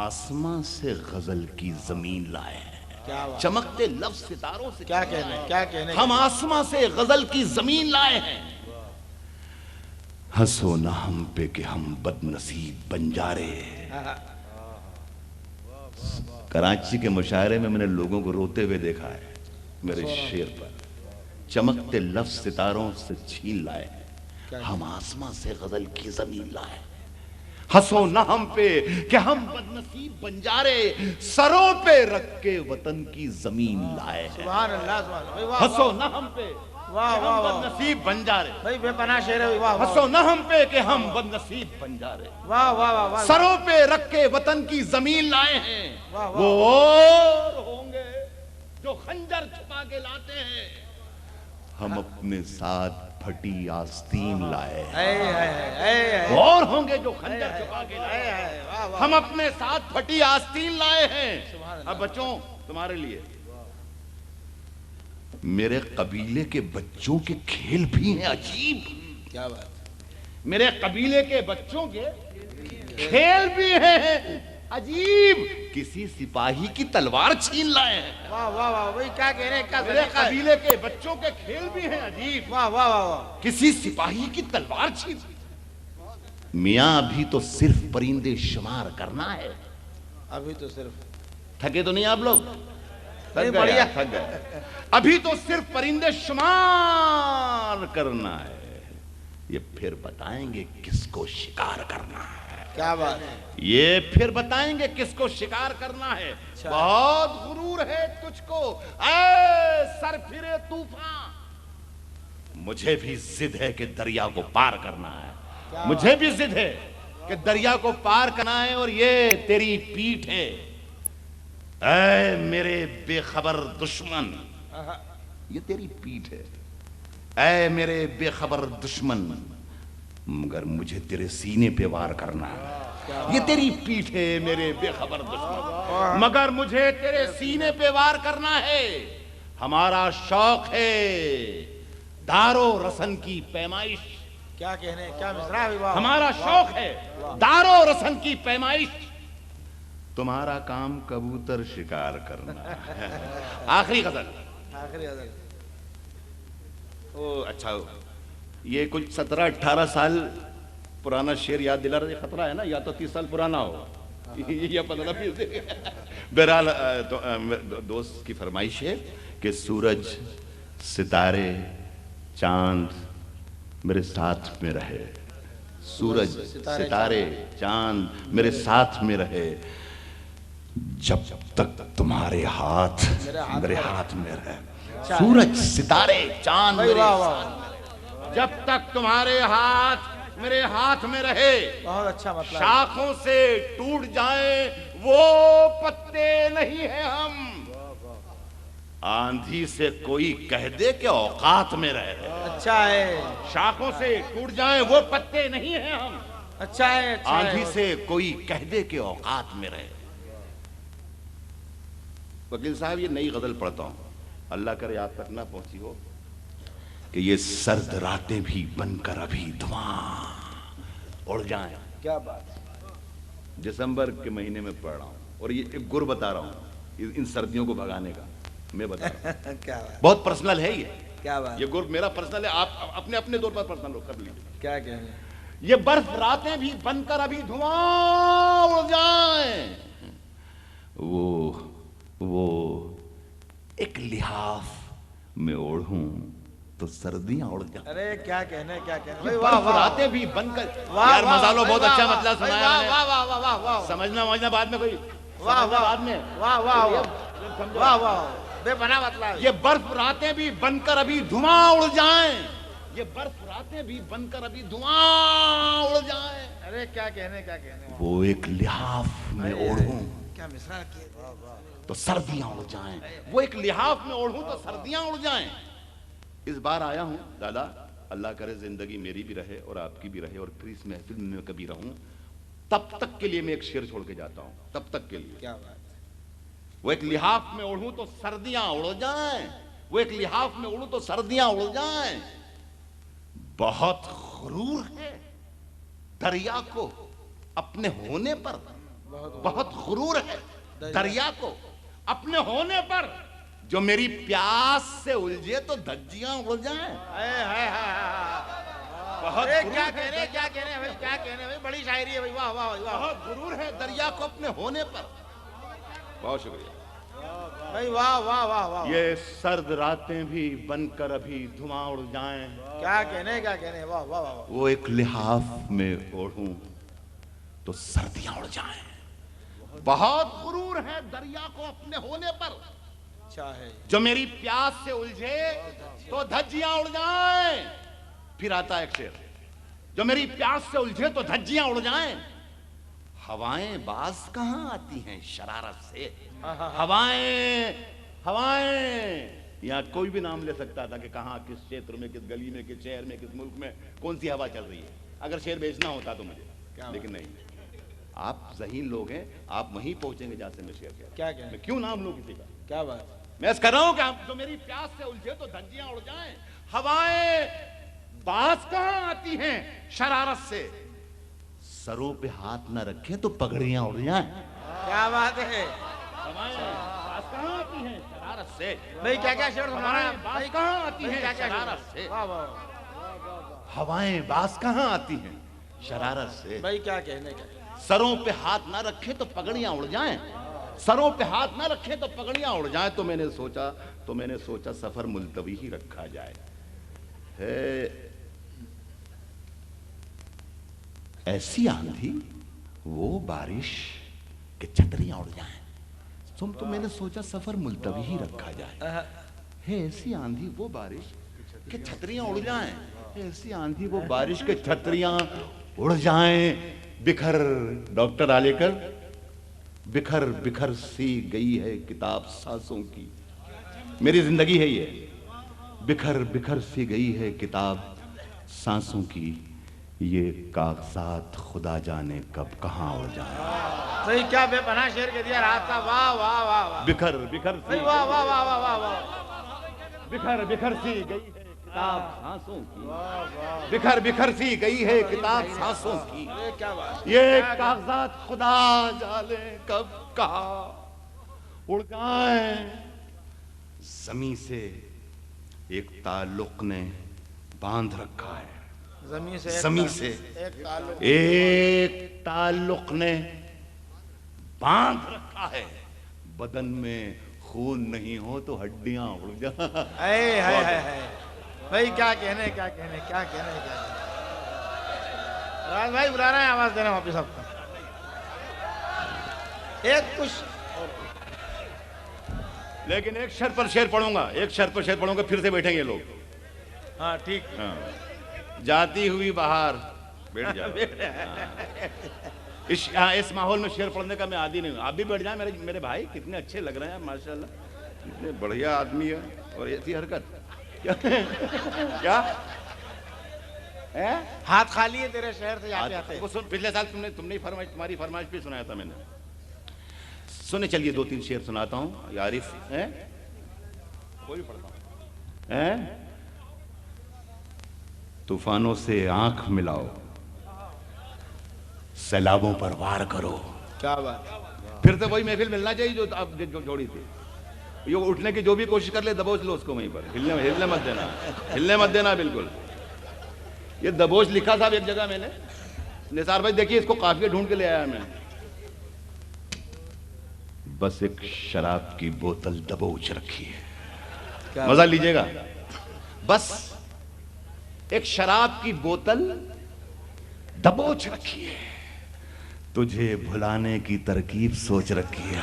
آسمان سے غزل کی زمین لائے ہیں، چمکتے لفظ ستاروں سے کیا کہنے ہم آسمان سے غزل کی زمین لائے ہیں۔ ہنسو نہ ہم پہ کہ ہم بد نصیب بنجارے۔ کراچی کے مشاعرے میں میں نے لوگوں کو روتے ہوئے دیکھا ہے میرے شعر پر۔ چمکتے لفظ ستاروں سے چھین لائے ہیں، ہم آسمان سے غزل کی زمین لائے ہیں۔ ہنسو نہ ہم پہ کہ ہم بد نصیب بنجارے، سروں پہ رکھ کے وطن کی زمین لائے ہیں۔ سبحان اللہ، سبحان اللہ۔ ہنسو نہ ہم پہ واہ کہ ہم بد نصیب بنجارے، بھائی بے پناہ شعر ہے۔ واہ ہنسو نہ ہم پہ کہ ہم بد نصیب بنجارے، واہ واہ واہ۔ سروں پہ رکھ کے وطن کی زمین لائے ہیں۔ واہ واہ۔ وہ اور ہوں گے جو خنجر چھپا کے لاتے ہیں، ہم اپنے ساتھ پھٹی آستین لائے ہیں۔ وہ اور ہوں گے جو خنجر چھپا کے لائے ہیں، ہم اپنے ساتھ پھٹی آستین لائے ہیں۔ اب بچوں تمہارے لیے میرے قبیلے کے بچوں کے کھیل بھی ہیں عجیب۔ کیا بات، میرے قبیلے کے بچوں کے کھیل بھی ہیں عجیب، کسی سپاہی کی تلوار چھین لائے ہیں۔ واہ واہ واہ، وہی کیا کہنے کا میرے قبیلے کے بچوں کے کھیل بھی ہیں عجیب، واہ واہ واہ، کسی سپاہی کی تلوار چھین۔ میاں ابھی تو صرف پرندے شمار کرنا ہے۔ ابھی تو صرف تھکے تو نہیں آپ لوگ؟ نہیں، بڑھیا۔ تھک گئے۔ ابھی تو صرف پرندے شمار کرنا ہے، یہ پھر بتائیں گے کس کو شکار کرنا ہے۔ کیا بات، یہ پھر بتائیں گے کس کو شکار کرنا ہے۔ بہت غرور ہے تجھ کو اے سر پھرے طوفان، مجھے بھی ضد ہے کہ دریا کو پار کرنا ہے، مجھے بھی ضد ہے کہ دریا کو پار کرنا ہے، اور یہ تیری پیٹھ ہے اے میرے بے خبر دشمن، یہ تیری پیٹھ ہے اے میرے بے خبر دشمن، مگر مجھے تیرے سینے پہ وار کرنا ہے۔ یہ تیری پیٹھ ہے میرے بے خبر دشمن، مگر مجھے تیرے سینے پہ وار کرنا ہے۔ ہمارا شوق ہے دار و رسن کی پیمائش، کیا کہنے، کیا مصرع ہے۔ واہ، ہمارا شوق ہے دار و رسن کی پیمائش، تمہارا کام کبوتر شکار کرنا ہے۔ آخری غزل، آخری غزل۔ اچھا یہ کچھ 17-18 سال پرانا شعر یاد دلا رہا ہے، خطرہ ہے نا یا تو 30 سال پرانا ہو یا 15-20۔ بہرحال دوست کی فرمائش ہے کہ سورج ستارے چاند میرے ساتھ میں رہے، سورج ستارے چاند میرے ساتھ میں رہے، جب تک تمہارے ہاتھ میرے ہاتھ میں رہے۔ سورج ستارے چاند میرے ساتھ، جب تک تمہارے ہاتھ میرے ہاتھ میں رہے، بہت اچھا مطلب، شاخوں سے ٹوٹ جائیں وہ پتے نہیں ہیں ہم، آندھی سے کوئی کہہ دے کہ اوقات میں رہے۔ اچھا ہے، شاخوں سے ٹوٹ جائیں وہ پتے نہیں ہیں ہم، اچھا ہے، آندھی سے کوئی کہہ دے کہ اوقات میں رہے۔ وکیل صاحب یہ نئی غزل پڑھتا ہوں، اللہ کرے آپ تک نہ پہنچی ہو، کہ یہ سرد راتیں بھی بن کر ابھی دھواں اڑ جائیں۔ کیا بات، دسمبر کے مہینے میں پڑھ رہا ہوں، اور یہ ایک گر بتا رہا ہوں ان سردیوں کو بھگانے کا، میں بتا رہا ہوں، کیا بات، بہت پرسنل ہے یہ، کیا بات، یہ گر میرا پرسنل ہے، آپ اپنے اپنے طور پر پرسنل کر لیجیے۔ کیا کہنے، یہ برف راتیں بھی بن کر ابھی دھواں اڑ جائیں، وہ ایک لحاف میں اوڑھوں تو سردیاں اڑ جائیں۔ ارے کیا کہنے، کیا کہنے، برف راتیں بھی بن کر، یار مزالو بہت اچھا مطلب سنایا میں نے، واہ واہ واہ واہ، سمجھنا بعد میں کوئی، واہ واہ، بعد میں، واہ واہ واہ واہ، بے پناہ مطلب، یہ برف راتیں بھی بن کر ابھی دھواں اڑ جائیں، یہ برف راتیں بھی بن کر ابھی دھواں اڑ جائیں، ارے کیا کہنے، کیا کہنے، وہ ایک لحاف میں اوڑھوں کیا مصرع کیے، تو سردیاں اڑ جائیں، وہ ایک لحاف میں اوڑھوں تو سردیاں اڑ جائیں۔ اس بار آیا ہوں دادا، اللہ کرے زندگی میری بھی رہے اور آپ کی بھی رہے، اور پھر اس محفل میں کبھی رہوں، تب تک کے لیے میں ایک شعر چھوڑ کے جاتا ہوں، تب تک کے لیے، کیا بات، وہ ایک لحاف میں اوڑھوں تو سردیاں اڑ جائیں، وہ ایک لحاف میں اوڑھوں تو سردیاں اڑ جائیں، بہت غرور ہے دریا کو اپنے ہونے پر، بہت غرور ہے دریا کو اپنے ہونے پر، جو میری پیاس سے الجھے تو دھجیاں اڑ جائیں۔ بہت کیا کہنے بھائی، بڑی شاعری ہے بھائی، واہ واہ واہ، بہت غرور ہے دریا کو اپنے ہونے پر۔ بہت شکریہ بھائی، واہ واہ واہ واہ، یہ سرد راتیں بھی بن کر ابھی دھواں اڑ جائیں، کیا کہنے، واہ واہ واہ، وہ ایک لحاف میں اوڑھوں تو سردیاں اڑ جائیں۔ بہت غرور ہے دریا کو اپنے ہونے پر، اچھا ہے، جو میری پیاس سے الجھے تو دھجیاں اڑ جائیں۔ پھر آتا ہے ایک شعر، جو میری پیاس سے الجھے تو دھجیاں اڑ جائیں۔ ہوائیں باز کہاں آتی ہیں شرارت سے، ہوائیں یہاں کوئی بھی نام لے سکتا تھا کہ کہاں، کس چھیتر میں، کس گلی میں، کس شہر میں، کس ملک میں کون سی ہوا چل رہی ہے، اگر شعر بیچنا ہوتا تو مجھے، لیکن نہیں، آپ ذہین لوگ ہیں، آپ وہیں پہنچیں گے جہاں سے میں شعر کیا میں کیوں نام لوں کسی کا، کیا بات، میں اس کر رہا ہوں کہ جو میری پیاس سے الجھے تو دھجیاں اڑ جائیں۔ ہوائیں باز کہاں آتی ہیں شرارت سے، سروں پہ ہاتھ نہ رکھے تو پگڑیاں اڑ جائیں۔ کیا بات ہے ہوائیں باز کہاں آتی ہیں شرارت سے، بھائی، کیا کیا شعر سنا رہے ہیں باز کہاں آتی ہیں شرارت سے، ہوائیں باز کہاں آتی ہیں شرارت سے، بھائی، کیا کہنے کا، سروں پہ ہاتھ نہ رکھے تو پگڑیاں اڑ جائیں، سروں پہ ہاتھ نہ رکھے تو پگڑیاں اڑ جائیں۔ تو میں نے سوچا سفر ملتوی ہی رکھا جائے۔ ہے ایسی آندھی وہ بارش کہ چھتریاں اڑ جائیں، تو میں نے سوچا سفر ملتوی ہی رکھا جائے۔ ہے ایسی آندھی وہ بارش کہ چھتریاں اڑ جائیں، ایسی آندھی وہ بارش کہ چھتریاں اڑ جائیں۔ بکھر ڈاکٹر عالیکر، بکھر بکھر سی گئی ہے کتاب سانسوں کی، میری زندگی ہے یہ، بکھر بکھر سی گئی ہے کتاب سانسوں کی، یہ کاغذات خدا جانے کب کہاں اڑ جائیں۔ صحیح، کیا بے پناہ شعر کے دیا رات کا، واہ واہ واہ واہ، بکھر بکھر سی، واہ واہ واہ واہ واہ واہ، بکھر بکھر سی گئی ہے کتاب سانسوں کی، بکھر بکھر سی گئی ہے کتاب سانسوں کی، کیا بات، یہ کاغذات خدا جانے کب کہاں اڑ جائیں۔ زمین سے ایک تعلق نے باندھ رکھا ہے، زمین سے ایک تعلق نے باندھ رکھا ہے، بدن میں خون نہیں ہو تو ہڈیاں اڑ جائیں۔ بھائی، کیا کہنے، راج بھائی بلا رہے ہیں، آواز دینا واپس آپ کو، ایک کچھ، لیکن ایک شرط پر شعر پڑھوں گا، پھر سے بیٹھیں گے لوگ۔ ہاں ٹھیک، جاتی ہوئی بہار، بیٹھ جاؤ۔ اس ماحول میں شعر پڑھنے کا میں عادی نہیں ہوں، آپ بھی بیٹھ جائیں میرے بھائی، کتنے اچھے لگ رہے ہیں ماشاءاللہ، کتنے بڑھیا آدمی ہے، اور ایسی حرکت کیا ہاتھ خالی ہے تیرے شہر سے جاتے آتے، پچھلے سال تم نے تمہاری فرمائش بھی سنایا تھا میں نے، سنے چلیے 2-3 شعر سناتا ہوں، عارف کوئی پڑھتا ہوں۔ طوفانوں سے آنکھ ملاؤ، سیلابوں پر وار کرو، کیا بات، پھر تو وہی محفل ملنا چاہیے جو اب جوڑی تھی، یہ اٹھنے کی جو بھی کوشش کر لے دبوچ لو اس کو وہیں پر، ہلنے مت دینا بالکل۔ یہ دبوچ لکھا تھا ایک جگہ میں نے، نثار بھائی دیکھیے اس کو قافیہ ڈھونڈ کے لے آیا میں، بس ایک شراب کی بوتل دبوچ رکھی ہے، مزہ لیجئے گا، بس ایک شراب کی بوتل دبوچ رکھی ہے، تجھے بھلانے کی ترکیب سوچ رکھی ہے،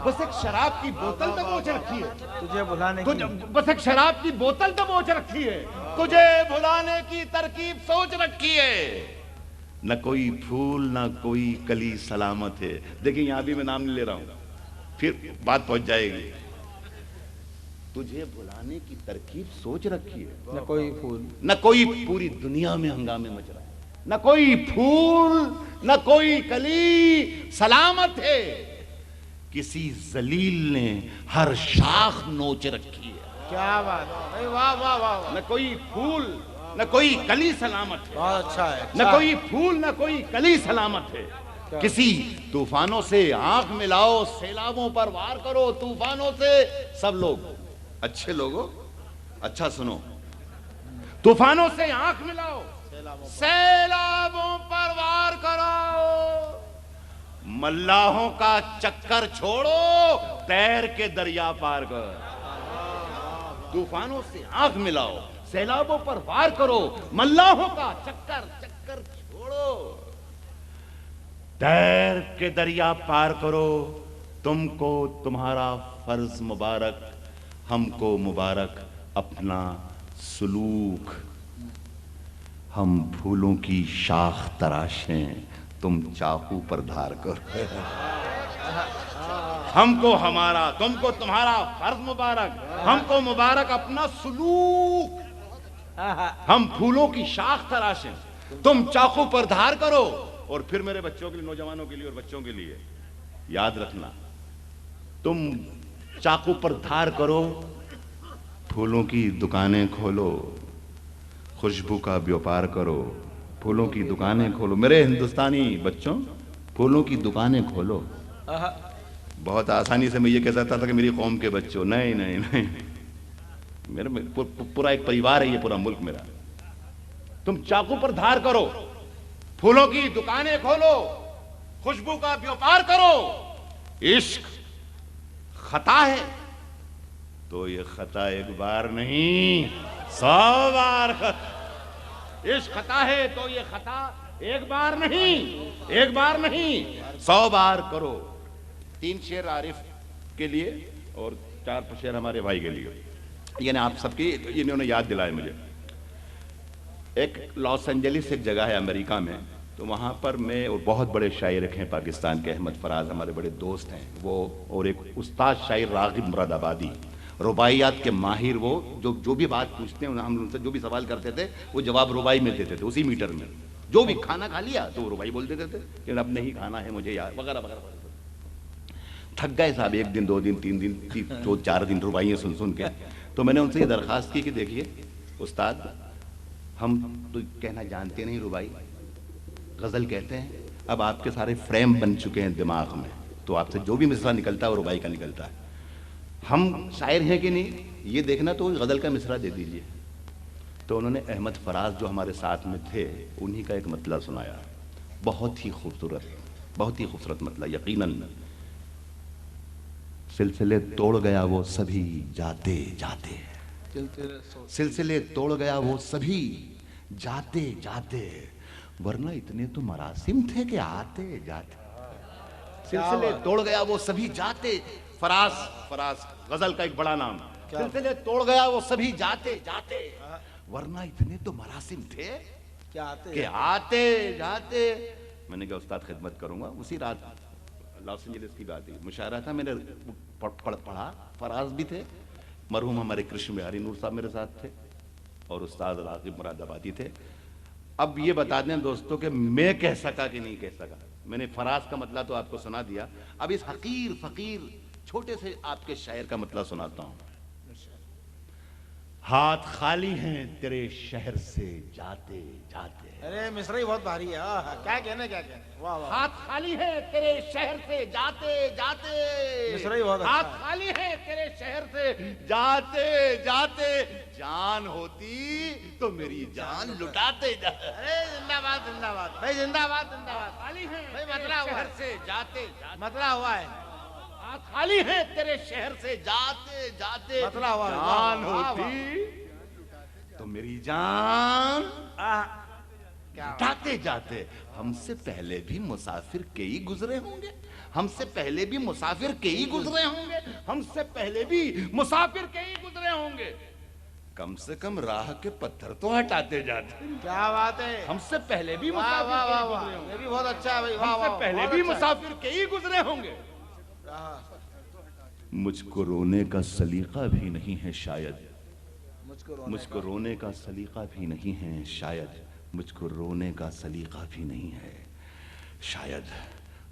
بس ایک شراب کی بوتل دبوچ رکھی ہے، تجھے بلانے کی، بس ایک شراب کی بوتل دبوچ رکھی ہے، تجھے بھلانے کی ترکیب سوچ رکھی ہے، نہ کوئی پھول نہ کوئی کلی سلامت ہے۔ دیکھیں یہاں بھی میں نام نہیں لے رہا ہوں، پھر بات پہنچ جائے گی، تجھے بھلانے کی ترکیب سوچ رکھی ہے، نہ کوئی پھول، نہ کوئی، پوری دنیا میں ہنگامے مچ رہا ہے، نہ کوئی پھول نہ کوئی کلی سلامت ہے، کسی ذلیل نے ہر شاخ نوچ رکھی ہے، کیا بات، واہ واہ واہ، نہ کوئی پھول نہ کوئی کلی سلامت ہے، بہت اچھا ہے، نہ کوئی پھول نہ کوئی کلی سلامت ہے۔ کسی طوفانوں سے آنکھ ملاؤ، سیلابوں پر وار کرو، طوفانوں سے سب لوگ اچھے لوگوں اچھا سنو، طوفانوں سے آنکھ ملاؤ، سیلابوں پر وار کرو، ملاحوں کا چکر چھوڑو، تیر کے دریا پار کر۔ طوفانوں سے آنکھ ملاؤ، سیلابوں پر وار کرو، ملاحوں کا چکر چھوڑو، تیر کے دریا پار کرو۔ تم کو تمہارا فرض مبارک، ہم کو مبارک اپنا سلوک۔ ہم پھولوں کی شاخ تراشیں، تم چاقو پر دھار کرو۔ ہم کو ہمارا، تم کو تمہارا فرض مبارک، ہم کو مبارک اپنا سلوک۔ ہم پھولوں کی شاخ تراشیں، تم چاقو پر دھار کرو۔ اور پھر میرے بچوں کے لیے، نوجوانوں کے لیے اور بچوں کے لیے یاد رکھنا، تم چاقو پر دھار کرو، پھولوں کی دکانیں کھولو، خوشبو کا بیوپار کرو، پھولوں کی دکانیں کھولو۔ میرے ہندوستانی بچوں، پھولوں کی دکانیں کھولو۔ بہت آسانی سے میں یہ کہہ سکتا تھا کہ میری قوم کے بچوں، نہیں نہیں نہیں، میرا پورا ایک پریوار ہے، یہ پورا ملک میرا۔ تم چاقو پر دھار کرو، پھولوں کی دکانیں کھولو، خوشبو کا بیوپار کرو۔ عشق خطا ہے تو یہ خطا ایک بار نہیں 100 بار خطا۔ عشق خطا ہے تو یہ خطا ایک بار نہیں 100 بار کرو۔ 3 شعر عارف کے لیے اور 4 شعر ہمارے بھائی کے لیے، یعنی آپ سب کی انہوں نے یاد دلائے مجھے۔ ایک لاس اینجلس ایک جگہ ہے امریکہ میں، تو وہاں پر میں، اور بہت بڑے شاعر ہیں پاکستان کے، احمد فراز ہمارے بڑے دوست ہیں وہ، اور ایک استاد شاعر راغب مراد آبادی، رباعیات کے ماہر، وہ جو بھی بات پوچھتے ہیں ہم ان سے جو بھی سوال کرتے تھے وہ جواب رباعی میں دیتے تھے، اسی میٹر میں۔ جو بھی کھانا کھا لیا تو وہ رباعی بول دیتے تھے کہ اب نہیں کھانا ہے مجھے یار، وغیرہ وغیرہ۔ تھک گئے صاحب، 1 دن 2 دن 3 دن 4 دن رباعیاں سن کے، تو میں نے ان سے یہ درخواست کی کہ دیکھیے استاد، ہم تو کہنا جانتے نہیں رباعی، غزل کہتے ہیں، اب آپ کے سارے فریم بن چکے ہیں دماغ میں، تو آپ سے جو بھی مصرع نکلتا ہے وہ رباعی کا نکلتا ہے۔ ہم شاعر ہیں کہ نہیں یہ دیکھنا، تو غزل کا مصرع دے دیجئے۔ تو انہوں نے احمد فراز جو ہمارے ساتھ میں تھے انہی کا ایک مطلع سنایا، بہت ہی خوبصورت مطلع یقیناً۔ سلسلے توڑ گیا وہ سبھی جاتے جاتے، سلسلے توڑ گیا وہ سبھی جاتے جاتے، ورنہ اتنے تو مراسم تھے کہ آتے جاتے۔ سلسلے توڑ گیا وہ سبھی جاتے، فراز غزل کا ایک بڑا نام۔ سلسلے توڑ گیا وہ سبھی جاتے جاتے، ورنہ اتنے تو مراسم تھے کہ آتے جاتے۔ میں نے کہا استاد خدمت کروں گا۔ اسی رات لاس اینجلس کی بات ہے، مشاعرہ تھا، میں نے پڑھا، فراز بھی تھے، مرحوم ہمارے کرشن بہاری نور صاحب میرے ساتھ تھے، اور استاد راغب مراد آبادی تھے۔ اب یہ بتا دیں دوستوں کہ میں کہہ سکا کہ نہیں کہہ سکا، میں نے فراز کا مطلع تو آپ کو سنا دیا، اب اس حقیر فقیر چھوٹے سے آپ کے شاعر کا مطلع سناتا ہوں۔ ہاتھ خالی ہیں تیرے شہر سے جاتے جاتے، ارے مصری بہت بھاری ہے، کیا کہنے کیا کہنے، واہ واہ۔ ہاتھ خالی ہیں تیرے شہر سے جاتے جاتے، مصری بہت اچھا ہے۔ ہاتھ خالی ہیں تیرے شہر سے جاتے جاتے، جان ہوتی تو میری جان لٹاتے جاتے۔ ارے زندہ باد زندہ باد بھائی، زندہ باد زندہ باد خالی ہیں بھائی، تیرے مطلع ہوا شہر ہے، سے جاتے جاتے، مطلع ہوا ہے، ہاتھ خالی ہیں تیرے شہر سے جاتے جاتے، مطلع ہوا ہے، جان واہ، واہ، ہوتی تو میری جان لٹاتے جاتے۔ ہم سے پہلے بھی مسافر کئی گزرے ہوں گے، ہم سے پہلے بھی مسافر کئی گزرے ہوں گے، ہم سے پہلے بھی مسافر کئی گزرے ہوں گے، کم سے کم راہ کے پتھر تو ہٹاتے جاتے۔ کیا بات ہے، ہم سے پہلے بھی واہ مسافر واہ کئی واہ گزرے واہ، ہوں گے، یہ بھی بہت اچھا ہے بھائی، واہ ہم سے واہ، پہلے بہت بھی اچھا ہے۔ مسافر کئی گزرے ہوں گے۔ مجھ کو رونے کا سلیقہ بھی نہیں ہے شاید، مجھ کو رونے کا سلیقہ بھی نہیں ہے شاید، مجھ کو رونے کا سلیقہ بھی نہیں ہے شاید،